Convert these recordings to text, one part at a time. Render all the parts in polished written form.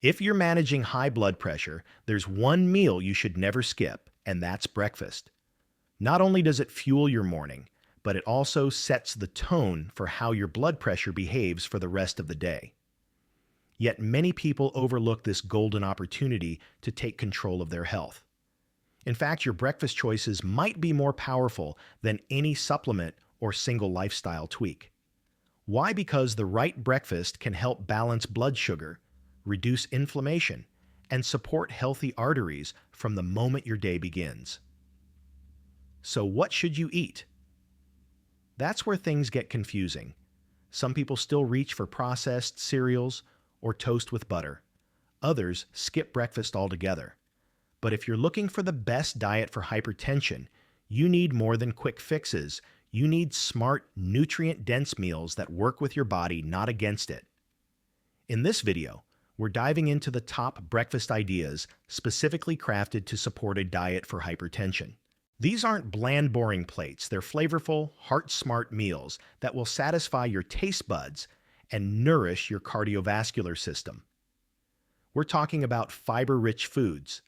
If you're managing high blood pressure, there's one meal you should never skip, and that's breakfast. Not only does it fuel your morning, but it also sets the tone for how your blood pressure behaves for the rest of the day. Yet many people overlook this golden opportunity to take control of their health. In fact, your breakfast choices might be more powerful than any supplement or single lifestyle tweak. Why? Because the right breakfast can help balance blood sugar, reduce inflammation, and support healthy arteries from the moment your day begins. So, what should you eat? That's where things get confusing. Some people still reach for processed cereals or toast with butter. Others skip breakfast altogether. But if you're looking for the best diet for hypertension, you need more than quick fixes. You need smart, nutrient-dense meals that work with your body, not against it. In this video, we're diving into the top breakfast ideas specifically crafted to support a diet for hypertension. These aren't bland, boring plates. They're flavorful, heart-smart meals that will satisfy your taste buds and nourish your cardiovascular system. We're talking about fiber-rich foods,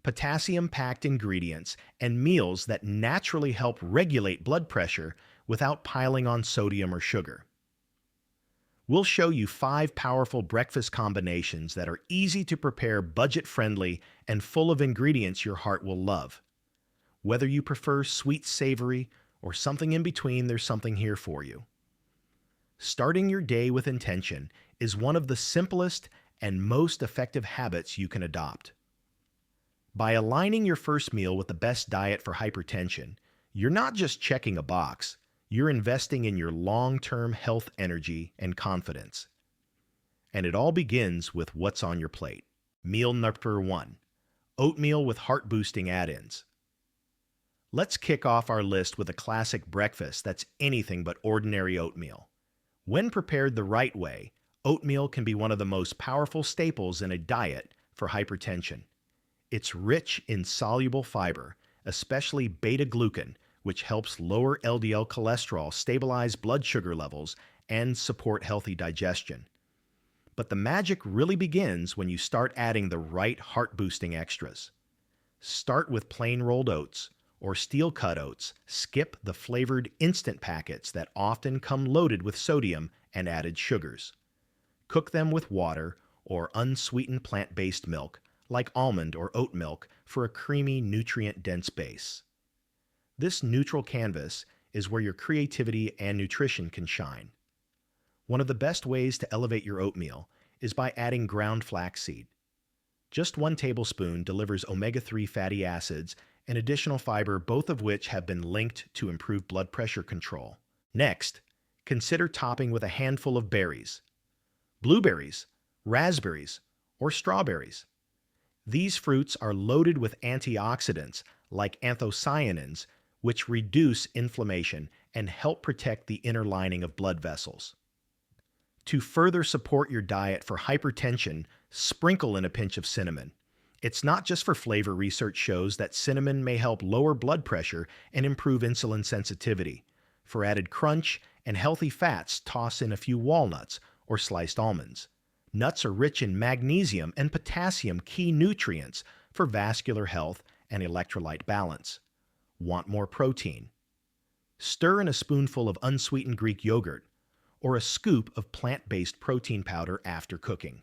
potassium-packed ingredients, and meals that naturally help regulate blood pressure without piling on sodium or sugar. We'll show you 5 powerful breakfast combinations that are easy to prepare, budget-friendly, and full of ingredients your heart will love. Whether you prefer sweet, savory, or something in between, there's something here for you. Starting your day with intention is one of the simplest and most effective habits you can adopt. By aligning your first meal with the best diet for hypertension, you're not just checking a box, you're investing in your long-term health, energy, and confidence. And it all begins with what's on your plate. Meal number 1, oatmeal with heart-boosting add-ins. Let's kick off our list with a classic breakfast that's anything but ordinary oatmeal. When prepared the right way, oatmeal can be one of the most powerful staples in a diet for hypertension. It's rich in soluble fiber, especially beta-glucan, which helps lower LDL cholesterol, stabilize blood sugar levels, and support healthy digestion. But the magic really begins when you start adding the right heart-boosting extras. Start with plain rolled oats or steel-cut oats. Skip the flavored instant packets that often come loaded with sodium and added sugars. Cook them with water or unsweetened plant-based milk, like almond or oat milk, for a creamy, nutrient-dense base. This neutral canvas is where your creativity and nutrition can shine. One of the best ways to elevate your oatmeal is by adding ground flaxseed. Just 1 tablespoon delivers omega-3 fatty acids and additional fiber, both of which have been linked to improved blood pressure control. Next, consider topping with a handful of berries: blueberries, raspberries, or strawberries. These fruits are loaded with antioxidants like anthocyanins, which reduce inflammation and help protect the inner lining of blood vessels. To further support your diet for hypertension, sprinkle in a pinch of cinnamon. It's not just for flavor. Research shows that cinnamon may help lower blood pressure and improve insulin sensitivity. For added crunch and healthy fats, toss in a few walnuts or sliced almonds. Nuts are rich in magnesium and potassium, key nutrients for vascular health and electrolyte balance. Want more protein? Stir in a spoonful of unsweetened Greek yogurt or a scoop of plant-based protein powder after cooking.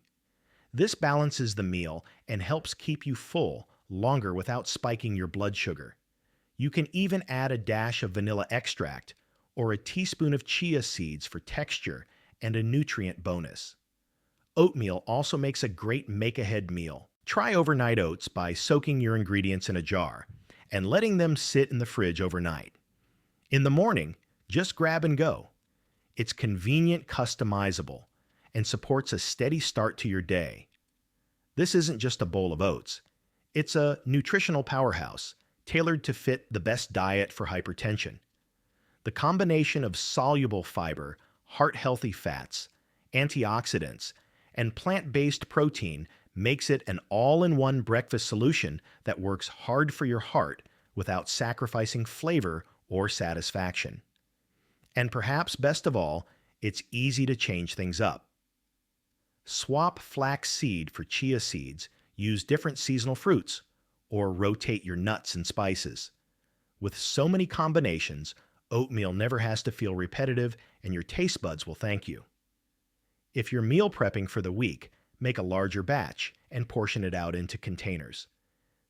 This balances the meal and helps keep you full longer without spiking your blood sugar. You can even add a dash of vanilla extract or a teaspoon of chia seeds for texture and a nutrient bonus. Oatmeal also makes a great make-ahead meal. Try overnight oats by soaking your ingredients in a jar and letting them sit in the fridge overnight. In the morning, just grab and go. It's convenient, customizable, and supports a steady start to your day. This isn't just a bowl of oats. It's a nutritional powerhouse tailored to fit the best diet for hypertension. The combination of soluble fiber, heart-healthy fats, antioxidants, and plant-based protein makes it an all-in-one breakfast solution that works hard for your heart without sacrificing flavor or satisfaction. And perhaps best of all, it's easy to change things up. Swap flaxseed for chia seeds, use different seasonal fruits, or rotate your nuts and spices. With so many combinations, oatmeal never has to feel repetitive and your taste buds will thank you. If you're meal prepping for the week, make a larger batch and portion it out into containers.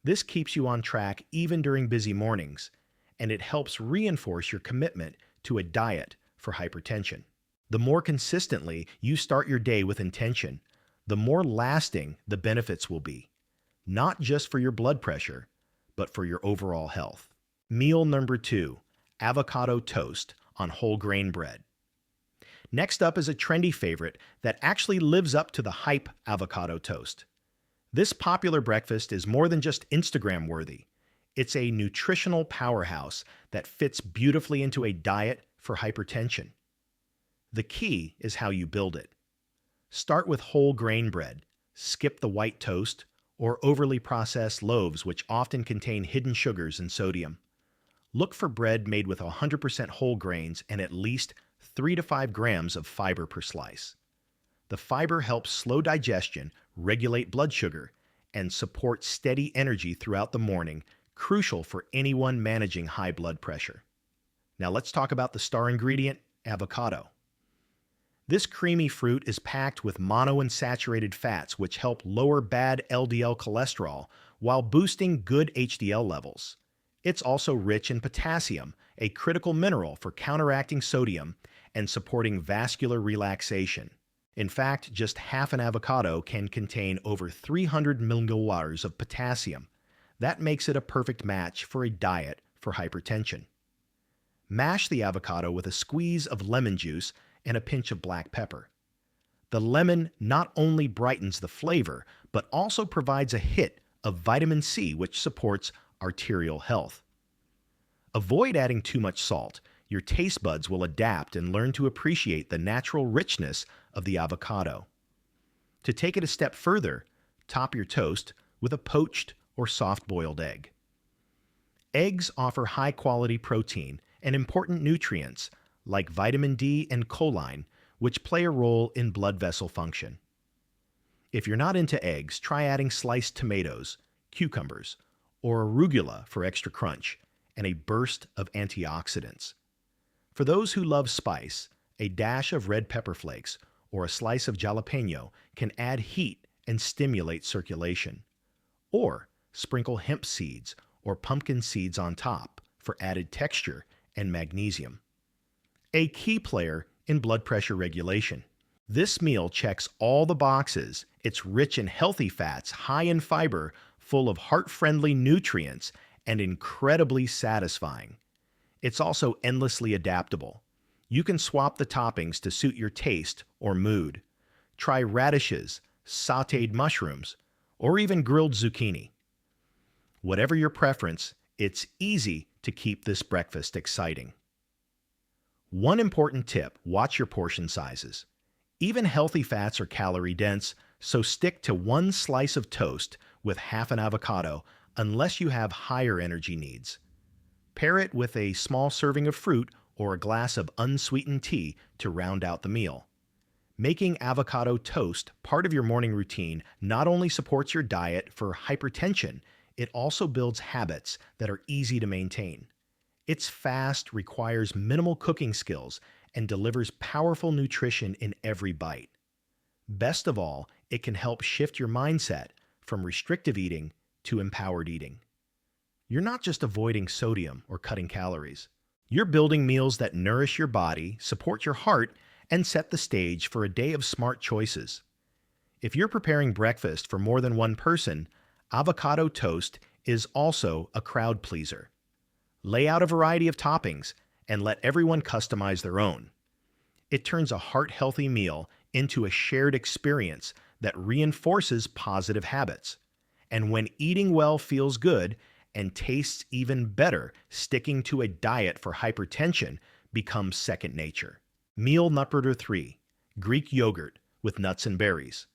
This keeps you on track even during busy mornings, and it helps reinforce your commitment to a diet for hypertension. The more consistently you start your day with intention, the more lasting the benefits will be, not just for your blood pressure, but for your overall health. Meal number 2, avocado toast on whole grain bread. Next up is a trendy favorite that actually lives up to the hype avocado toast. This popular breakfast is more than just Instagram worthy. It's a nutritional powerhouse that fits beautifully into a diet for hypertension. The key is how you build it. Start with whole grain bread, skip the white toast, or overly processed loaves which often contain hidden sugars and sodium. Look for bread made with 100% whole grains and at least 3 to 5 grams of fiber per slice. The fiber helps slow digestion, regulate blood sugar, and support steady energy throughout the morning, crucial for anyone managing high blood pressure. Now let's talk about the star ingredient, avocado. This creamy fruit is packed with monounsaturated fats which help lower bad LDL cholesterol while boosting good HDL levels. It's also rich in potassium, a critical mineral for counteracting sodium and supporting vascular relaxation. In fact, just half an avocado can contain over 300 milliliters of potassium. That makes it a perfect match for a diet for hypertension. Mash the avocado with a squeeze of lemon juice and a pinch of black pepper. The lemon not only brightens the flavor, but also provides a hit of vitamin C, which supports arterial health. Avoid adding too much salt. Your taste buds will adapt and learn to appreciate the natural richness of the avocado. To take it a step further, top your toast with a poached or soft-boiled egg. Eggs offer high-quality protein and important nutrients like vitamin D and choline, which play a role in blood vessel function. If you're not into eggs, try adding sliced tomatoes, cucumbers, or arugula for extra crunch and a burst of antioxidants. For those who love spice, a dash of red pepper flakes or a slice of jalapeno can add heat and stimulate circulation. Or sprinkle hemp seeds or pumpkin seeds on top for added texture and magnesium. A key player in blood pressure regulation. This meal checks all the boxes. It's rich in healthy fats, high in fiber, full of heart-friendly nutrients, and incredibly satisfying. It's also endlessly adaptable. You can swap the toppings to suit your taste or mood. Try radishes, sautéed mushrooms, or even grilled zucchini. Whatever your preference, it's easy to keep this breakfast exciting. One important tip, watch your portion sizes. Even healthy fats are calorie dense, so stick to one slice of toast with half an avocado unless you have higher energy needs. Pair it with a small serving of fruit or a glass of unsweetened tea to round out the meal. Making avocado toast part of your morning routine not only supports your diet for hypertension, it also builds habits that are easy to maintain. It's fast, requires minimal cooking skills, and delivers powerful nutrition in every bite. Best of all, it can help shift your mindset from restrictive eating to empowered eating. You're not just avoiding sodium or cutting calories. You're building meals that nourish your body, support your heart, and set the stage for a day of smart choices. If you're preparing breakfast for more than one person, avocado toast is also a crowd pleaser. Lay out a variety of toppings and let everyone customize their own. It turns a heart-healthy meal into a shared experience that reinforces positive habits. And when eating well feels good and tastes even better, sticking to a diet for hypertension becomes second nature. Meal number 3, Greek yogurt with nuts and berries.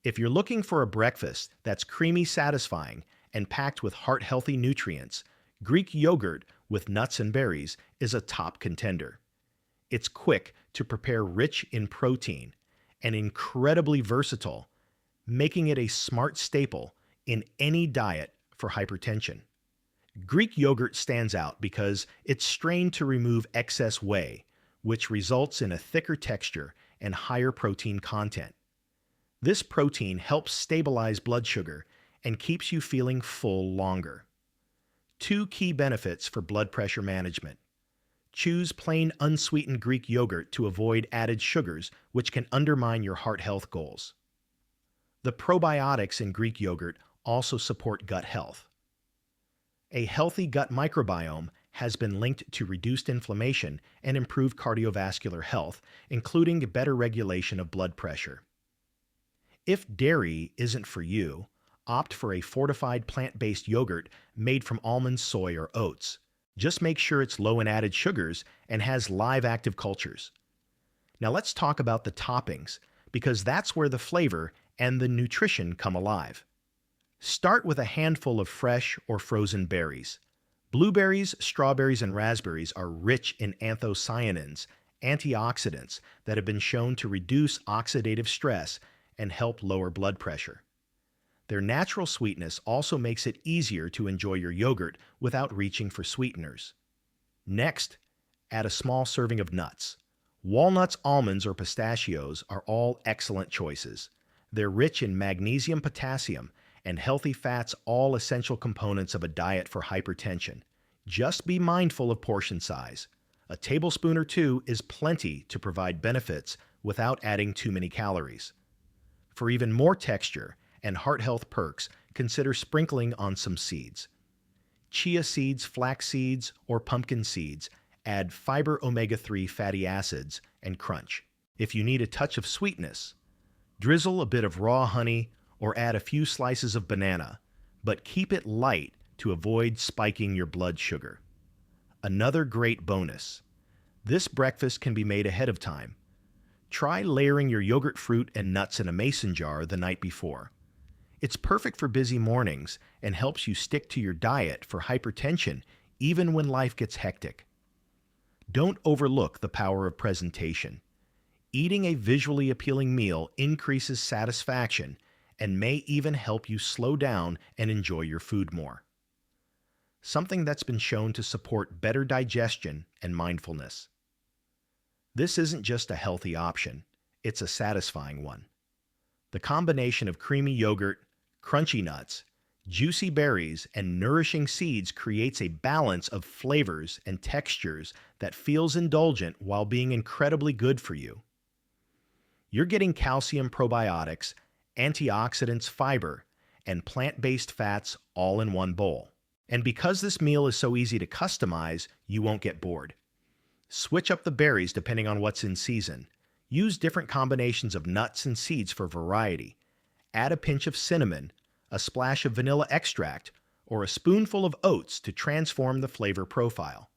If you're looking for a breakfast that's creamy, satisfying, and packed with heart-healthy nutrients, Greek yogurt with nuts and berries is a top contender. It's quick to prepare, rich in protein, and incredibly versatile, making it a smart staple in any diet for hypertension. Greek yogurt stands out because it's strained to remove excess whey, which results in a thicker texture and higher protein content. This protein helps stabilize blood sugar and keeps you feeling full longer. Two key benefits for blood pressure management. Choose plain unsweetened Greek yogurt to avoid added sugars, which can undermine your heart health goals. The probiotics in Greek yogurt also support gut health. A healthy gut microbiome has been linked to reduced inflammation and improved cardiovascular health, including better regulation of blood pressure. If dairy isn't for you, opt for a fortified plant-based yogurt made from almonds, soy, or oats. Just make sure it's low in added sugars and has live active cultures. Now let's talk about the toppings, because that's where the flavor and the nutrition come alive. Start with a handful of fresh or frozen berries. Blueberries, strawberries, and raspberries are rich in anthocyanins, antioxidants that have been shown to reduce oxidative stress and help lower blood pressure. Their natural sweetness also makes it easier to enjoy your yogurt without reaching for sweeteners. Next, add a small serving of nuts. Walnuts, almonds, or pistachios are all excellent choices. They're rich in magnesium, potassium, and healthy fats, all essential components of a diet for hypertension. Just be mindful of portion size. A tablespoon or two is plenty to provide benefits without adding too many calories. For even more texture and heart health perks, consider sprinkling on some seeds. Chia seeds, flax seeds, or pumpkin seeds add fiber, omega-3 fatty acids, and crunch. If you need a touch of sweetness, drizzle a bit of raw honey or add a few slices of banana, but keep it light to avoid spiking your blood sugar. Another great bonus. This breakfast can be made ahead of time. Try layering your yogurt, fruit, and nuts in a mason jar the night before. It's perfect for busy mornings and helps you stick to your diet for hypertension even when life gets hectic. Don't overlook the power of presentation. Eating a visually appealing meal increases satisfaction and may even help you slow down and enjoy your food more. Something that's been shown to support better digestion and mindfulness. This isn't just a healthy option, it's a satisfying one. The combination of creamy yogurt, crunchy nuts, juicy berries, and nourishing seeds creates a balance of flavors and textures that feels indulgent while being incredibly good for you. You're getting calcium, probiotics, antioxidants, fiber, and plant-based fats all in one bowl. And because this meal is so easy to customize, you won't get bored. Switch up the berries depending on what's in season. Use different combinations of nuts and seeds for variety. Add a pinch of cinnamon, a splash of vanilla extract, or a spoonful of oats to transform the flavor profile.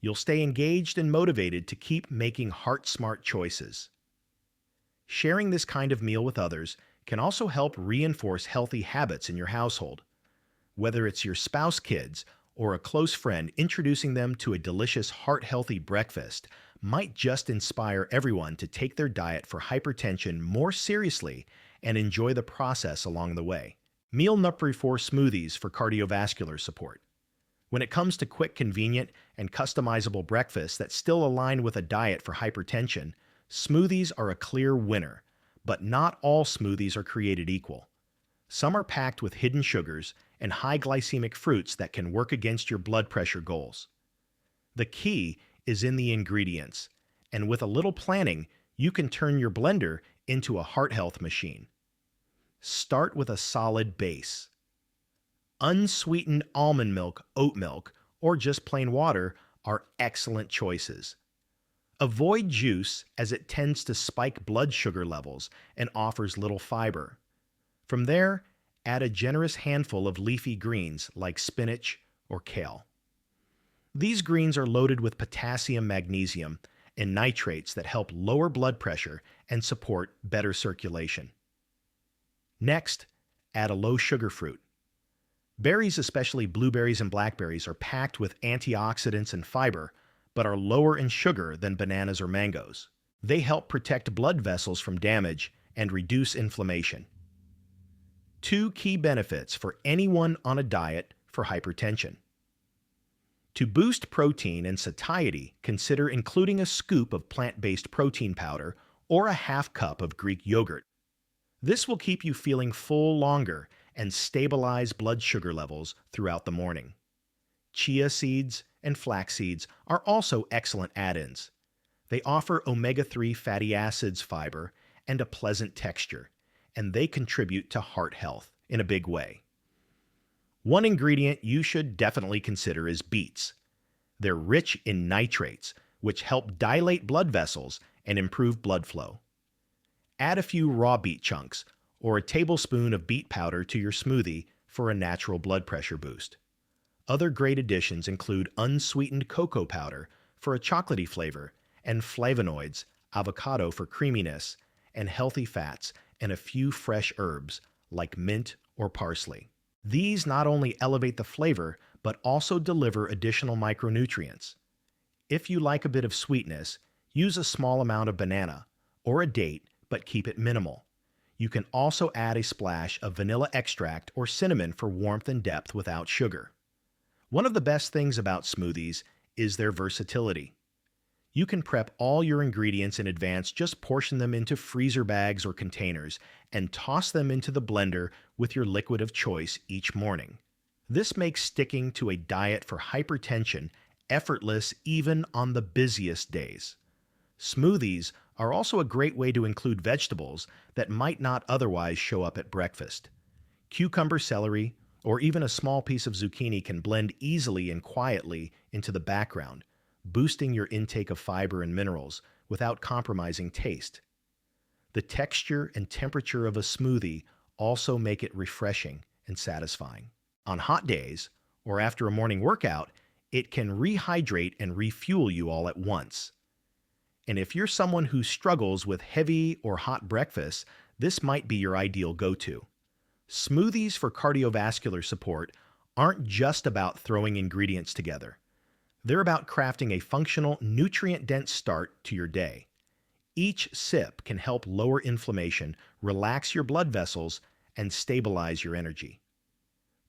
You'll stay engaged and motivated to keep making heart-smart choices. Sharing this kind of meal with others can also help reinforce healthy habits in your household. Whether it's your spouse, kids, or a close friend, introducing them to a delicious heart-healthy breakfast might just inspire everyone to take their diet for hypertension more seriously and enjoy the process along the way. Meal number 4, smoothies for cardiovascular support. When it comes to quick, convenient, and customizable breakfasts that still align with a diet for hypertension, smoothies are a clear winner, but not all smoothies are created equal. Some are packed with hidden sugars and high glycemic fruits that can work against your blood pressure goals. The key is in the ingredients, and with a little planning, you can turn your blender into a heart health machine. Start with a solid base. Unsweetened almond milk, oat milk, or just plain water are excellent choices. Avoid juice as it tends to spike blood sugar levels and offers little fiber. From there, add a generous handful of leafy greens like spinach or kale. These greens are loaded with potassium, magnesium, and nitrates that help lower blood pressure and support better circulation. Next, add a low-sugar fruit. Berries, especially blueberries and blackberries, are packed with antioxidants and fiber, but are lower in sugar than bananas or mangoes. They help protect blood vessels from damage and reduce inflammation. Two key benefits for anyone on a diet for hypertension. To boost protein and satiety, consider including a scoop of plant-based protein powder or a half cup of Greek yogurt. This will keep you feeling full longer and stabilize blood sugar levels throughout the morning. Chia seeds and flax seeds are also excellent add-ins. They offer omega-3 fatty acids, fiber, and a pleasant texture, and they contribute to heart health in a big way. One ingredient you should definitely consider is beets. They're rich in nitrates, which help dilate blood vessels and improve blood flow. Add a few raw beet chunks or a tablespoon of beet powder to your smoothie for a natural blood pressure boost. Other great additions include unsweetened cocoa powder for a chocolatey flavor and flavonoids, avocado for creaminess, and healthy fats, and a few fresh herbs like mint or parsley. These not only elevate the flavor, but also deliver additional micronutrients. If you like a bit of sweetness, use a small amount of banana or a date, but keep it minimal. You can also add a splash of vanilla extract or cinnamon for warmth and depth without sugar. One of the best things about smoothies is their versatility. You can prep all your ingredients in advance, just portion them into freezer bags or containers, and toss them into the blender with your liquid of choice each morning. This makes sticking to a diet for hypertension effortless even on the busiest days. Smoothies are also a great way to include vegetables that might not otherwise show up at breakfast. Cucumber, celery, or even a small piece of zucchini can blend easily and quietly into the background, boosting your intake of fiber and minerals without compromising taste. The texture and temperature of a smoothie also make it refreshing and satisfying. On hot days, or after a morning workout, it can rehydrate and refuel you all at once. And if you're someone who struggles with heavy or hot breakfasts, this might be your ideal go-to. Smoothies for cardiovascular support aren't just about throwing ingredients together. They're about crafting a functional, nutrient-dense start to your day. Each sip can help lower inflammation, relax your blood vessels, and stabilize your energy.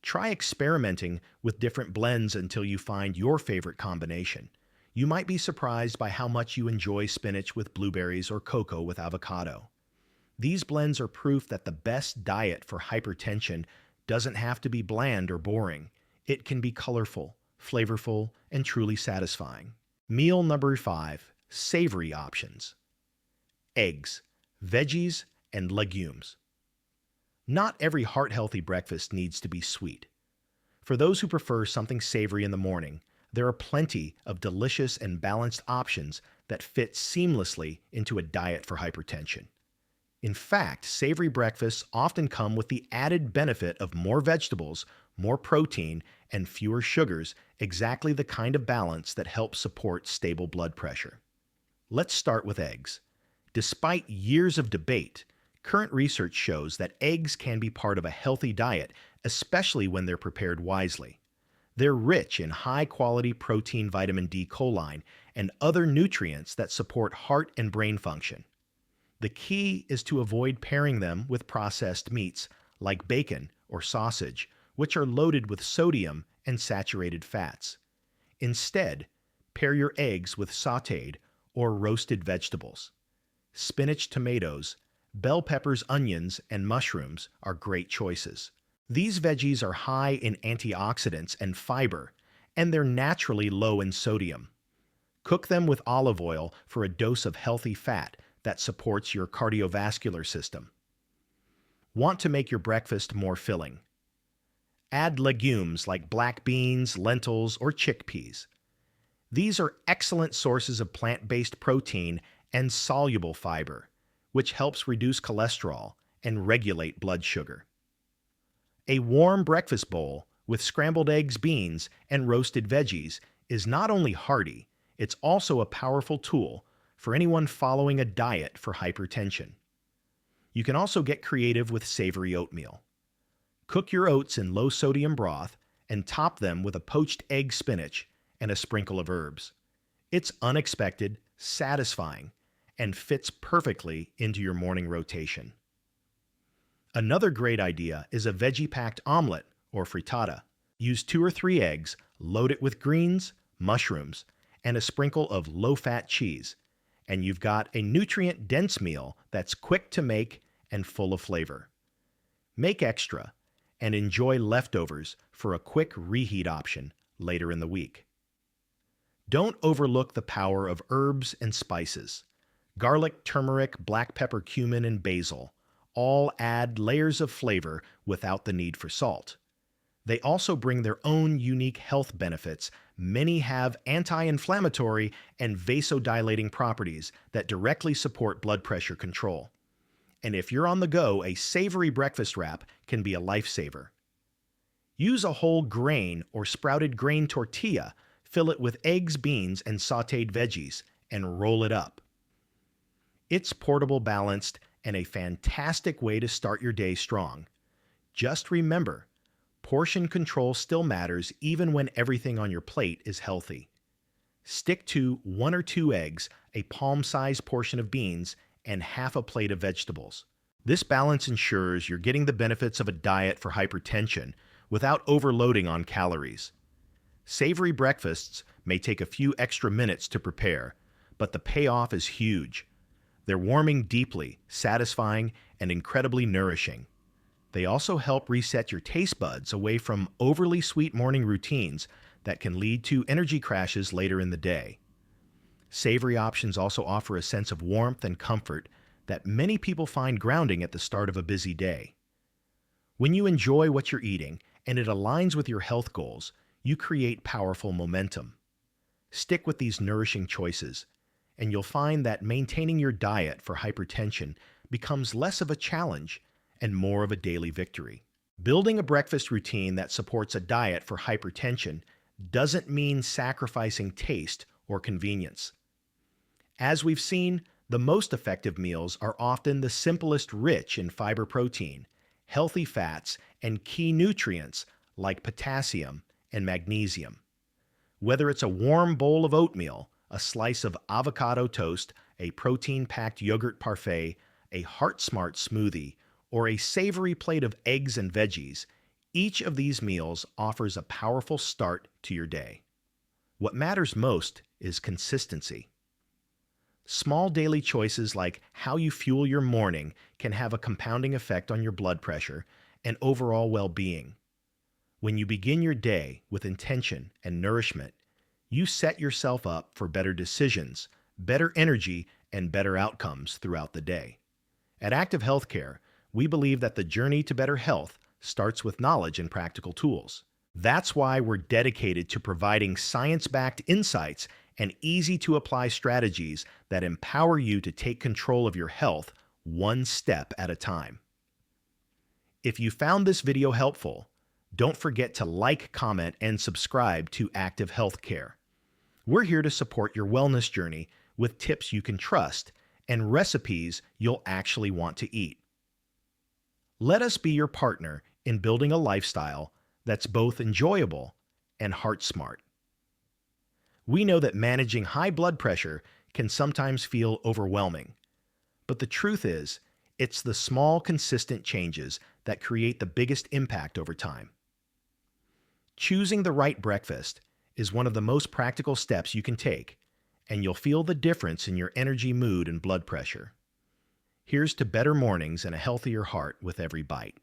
Try experimenting with different blends until you find your favorite combination. You might be surprised by how much you enjoy spinach with blueberries or cocoa with avocado. These blends are proof that the best diet for hypertension doesn't have to be bland or boring. It can be colorful, flavorful, and truly satisfying. Meal number 5, savory options. Eggs, veggies, and legumes. Not every heart-healthy breakfast needs to be sweet. For those who prefer something savory in the morning, there are plenty of delicious and balanced options that fit seamlessly into a diet for hypertension. In fact, savory breakfasts often come with the added benefit of more vegetables, more protein, and fewer sugars, exactly the kind of balance that helps support stable blood pressure. Let's start with eggs. Despite years of debate, current research shows that eggs can be part of a healthy diet, especially when they're prepared wisely. They're rich in high-quality protein, vitamin D, choline, and other nutrients that support heart and brain function. The key is to avoid pairing them with processed meats like bacon or sausage, which are loaded with sodium and saturated fats. Instead, pair your eggs with sautéed or roasted vegetables. Spinach, tomatoes, bell peppers, onions, and mushrooms are great choices. These veggies are high in antioxidants and fiber, and they're naturally low in sodium. Cook them with olive oil for a dose of healthy fat that supports your cardiovascular system. Want to make your breakfast more filling? Add legumes like black beans, lentils, or chickpeas. These are excellent sources of plant-based protein and soluble fiber, which helps reduce cholesterol and regulate blood sugar. A warm breakfast bowl with scrambled eggs, beans, and roasted veggies is not only hearty, it's also a powerful tool for anyone following a diet for hypertension. You can also get creative with savory oatmeal. Cook your oats in low-sodium broth and top them with a poached egg, spinach, and a sprinkle of herbs. It's unexpected, satisfying, and fits perfectly into your morning rotation. Another great idea is a veggie-packed omelet or frittata. Use 2 or 3 eggs, load it with greens, mushrooms, and a sprinkle of low-fat cheese, and you've got a nutrient-dense meal that's quick to make and full of flavor. Make extra and enjoy leftovers for a quick reheat option later in the week. Don't overlook the power of herbs and spices. Garlic, turmeric, black pepper, cumin, and basil all add layers of flavor without the need for salt. They also bring their own unique health benefits. Many have anti-inflammatory and vasodilating properties that directly support blood pressure control. And if you're on the go, a savory breakfast wrap can be a lifesaver. Use a whole grain or sprouted grain tortilla, fill it with eggs, beans, and sautéed veggies, and roll it up. It's portable, balanced, and a fantastic way to start your day strong. Just remember, portion control still matters even when everything on your plate is healthy. Stick to 1 or 2 eggs, a palm-sized portion of beans, and half a plate of vegetables. This balance ensures you're getting the benefits of a diet for hypertension without overloading on calories. Savory breakfasts may take a few extra minutes to prepare, but the payoff is huge. They're warming deeply, satisfying, and incredibly nourishing. They also help reset your taste buds away from overly sweet morning routines that can lead to energy crashes later in the day. Savory options also offer a sense of warmth and comfort that many people find grounding at the start of a busy day. When you enjoy what you're eating and it aligns with your health goals, you create powerful momentum. Stick with these nourishing choices, and you'll find that maintaining your diet for hypertension becomes less of a challenge and more of a daily victory. Building a breakfast routine that supports a diet for hypertension doesn't mean sacrificing taste or convenience. As we've seen, the most effective meals are often the simplest, rich in fiber, protein, healthy fats, and key nutrients like potassium and magnesium. Whether it's a warm bowl of oatmeal, a slice of avocado toast, a protein-packed yogurt parfait, a heart-smart smoothie, or a savory plate of eggs and veggies, each of these meals offers a powerful start to your day. What matters most is consistency. Small daily choices like how you fuel your morning can have a compounding effect on your blood pressure and overall well-being. When you begin your day with intention and nourishment, you set yourself up for better decisions, better energy, and better outcomes throughout the day. At Active Healthcare, we believe that the journey to better health starts with knowledge and practical tools. That's why we're dedicated to providing science-backed insights and easy-to-apply strategies that empower you to take control of your health one step at a time. If you found this video helpful, don't forget to like, comment, and subscribe to Active Healthcare. We're here to support your wellness journey with tips you can trust and recipes you'll actually want to eat. Let us be your partner in building a lifestyle that's both enjoyable and heart-smart. We know that managing high blood pressure can sometimes feel overwhelming, but the truth is, it's the small, consistent changes that create the biggest impact over time. Choosing the right breakfast is one of the most practical steps you can take, and you'll feel the difference in your energy, mood, and blood pressure. Here's to better mornings and a healthier heart with every bite.